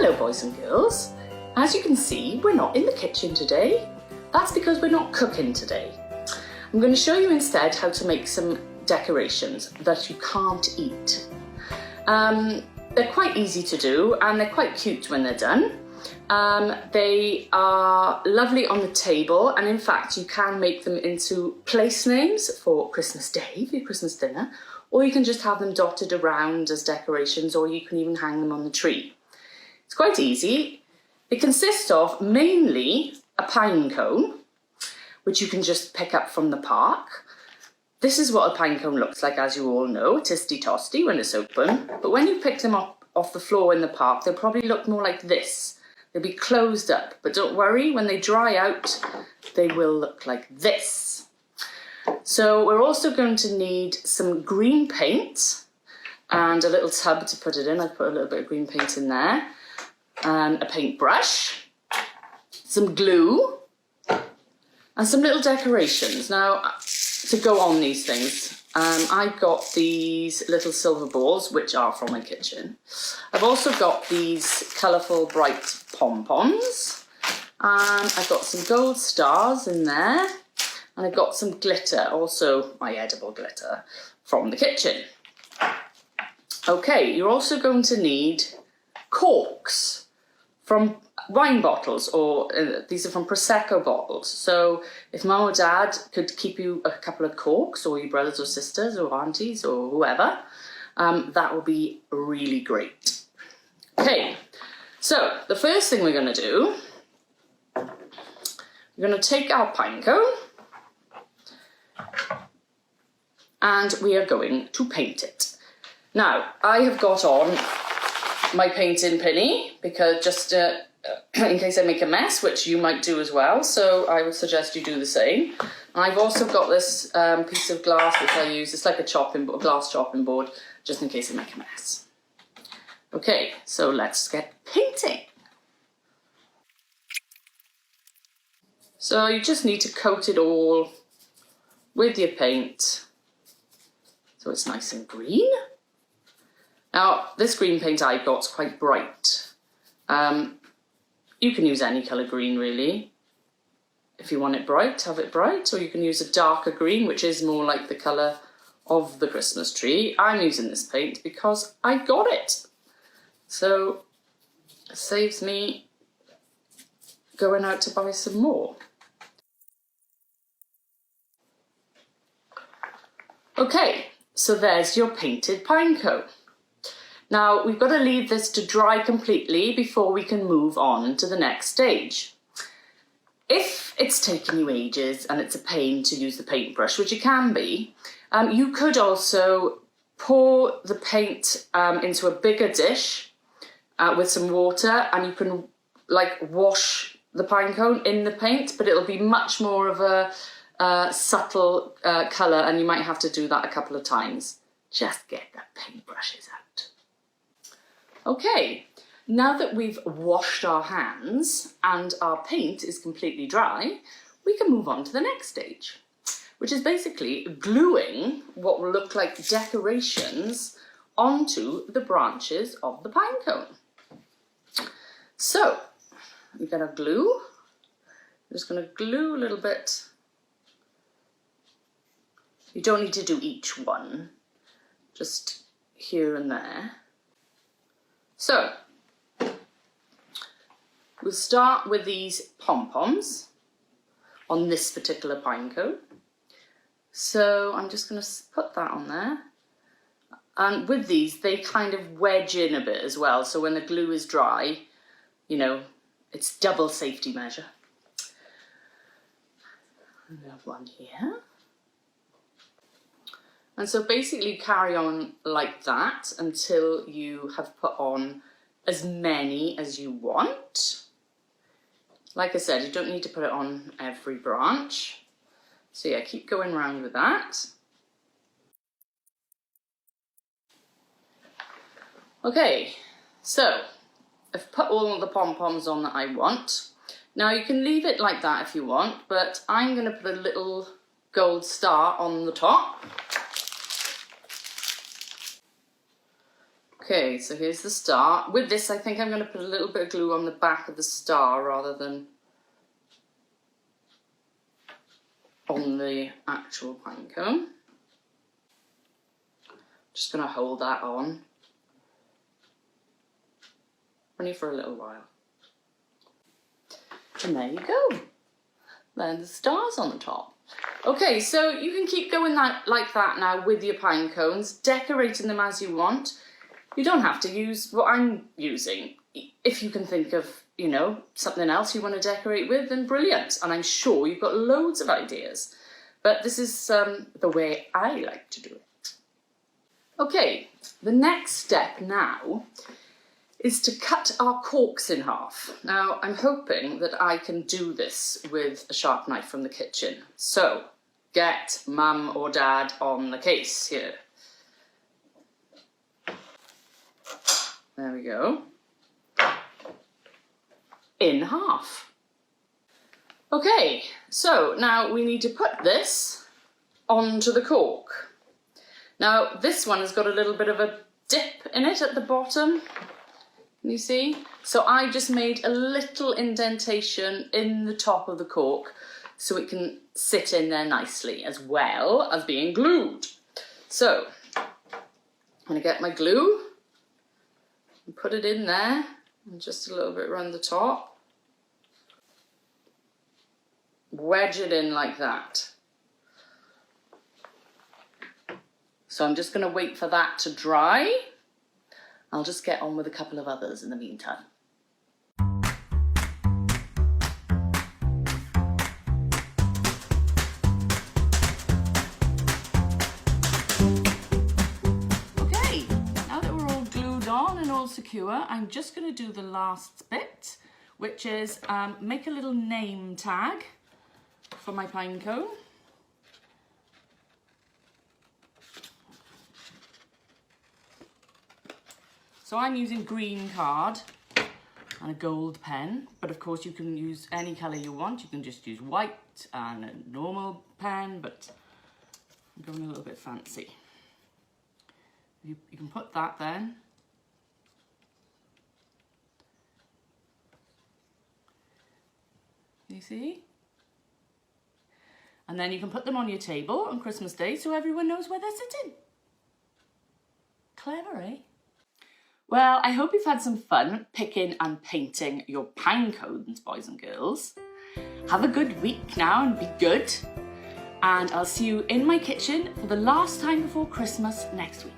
Hello boys and girls. As you can see, we're not in the kitchen today. That's because we're not cooking today. I'm going to show you instead how to make some decorations that you can't eat. They're quite easy to do and they're quite cute when they're done. They are lovely on the table, and in fact you can make them into place names for Christmas Day, for your Christmas dinner, or you can just have them dotted around as decorations, or you can even hang them on the tree. It's quite easy. They consist of mainly a pine cone, which you can just pick up from the park. This is what a pine cone looks like, as you all know, tisty-tosty when it's open. But when you pick them up off the floor in the park, they'll probably look more like this. They'll be closed up, but don't worry, when they dry out, they will look like this. So we're also going to need some green paint and a little tub to put it in. I've put a little bit of green paint in there. And a paintbrush, some glue, and some little decorations. Now, to go on these things, I've got these little silver balls, which are from my kitchen. I've also got these colourful, bright pom-poms, and I've got some gold stars in there, and I've got some glitter, also my edible glitter, from the kitchen. Okay, you're also going to need corks from wine bottles, or these are from Prosecco bottles. So if mum or dad could keep you a couple of corks, or your brothers or sisters or aunties or whoever, that would be really great. Okay, so the first thing we're going to do, we're going to take our pine cone and we are going to paint it. Now, I have got on my painting pinny, because just in case I make a mess, which you might do as well, so I would suggest you do the same. I've also got this piece of glass which I use. It's like a glass chopping board, just in case I make a mess. Okay, so let's get painting. So you just need to coat it all with your paint so it's nice and green. Now, this green paint I've got is quite bright. You can use any colour green, really. If you want it bright, have it bright, or you can use a darker green, which is more like the colour of the Christmas tree. I'm using this paint because I got it. So it saves me going out to buy some more. Okay, so there's your painted pine cone. Now, we've got to leave this to dry completely before we can move on to the next stage. If it's taken you ages and it's a pain to use the paintbrush, which it can be, you could also pour the paint into a bigger dish with some water, and you can wash the pine cone in the paint, but it'll be much more of a subtle colour, and you might have to do that a couple of times. Just get the paintbrushes out. Okay, now that we've washed our hands and our paint is completely dry, we can move on to the next stage, which is basically gluing what will look like decorations onto the branches of the pine cone. So, we're going to glue. I'm just going to glue a little bit. You don't need to do each one, just here and there. So, we'll start with these pom-poms on this particular pine cone. So I'm just going to put that on there. And with these, they kind of wedge in a bit as well. So when the glue is dry, you know, it's double safety measure. And we have one here. And so basically carry on like that until you have put on as many as you want. Like I said, you don't need to put it on every branch. So yeah, keep going around with that. Okay, so I've put all the pom-poms on that I want. Now you can leave it like that if you want, but I'm going to put a little gold star on the top. Okay, so here's the star. With this, I think I'm going to put a little bit of glue on the back of the star rather than on the actual pine cone. Just going to hold that on, only for a little while. And there you go. Then the star's on the top. Okay, so you can keep going like that now with your pine cones, decorating them as you want. You don't have to use what I'm using. If you can think of, you know, something else you want to decorate with, then brilliant. And I'm sure you've got loads of ideas. But this is the way I like to do it. Okay, the next step now is to cut our corks in half. Now, I'm hoping that I can do this with a sharp knife from the kitchen. So, get mum or dad on the case here. There we go. In half. Okay, so now we need to put this onto the cork. Now, this one has got a little bit of a dip in it at the bottom. You see? So I just made a little indentation in the top of the cork so it can sit in there nicely as well as being glued. So I'm going to get my glue and put it in there and just a little bit around the top. Wedge it in like that. So I'm just going to wait for that to dry. I'll just get on with a couple of others in the meantime. Okay, now that we're all glued on and all secure, I'm just going to do the last bit, which is make a little name tag for my pine cone. So I'm using green card and a gold pen, but of course you can use any colour you want. You can just use white and a normal pen, but I'm going a little bit fancy. You can put that then. You see? And then you can put them on your table on Christmas Day so everyone knows where they're sitting. Clever, eh? Well, I hope you've had some fun picking and painting your pine cones, boys and girls. Have a good week now and be good. And I'll see you in my kitchen for the last time before Christmas next week.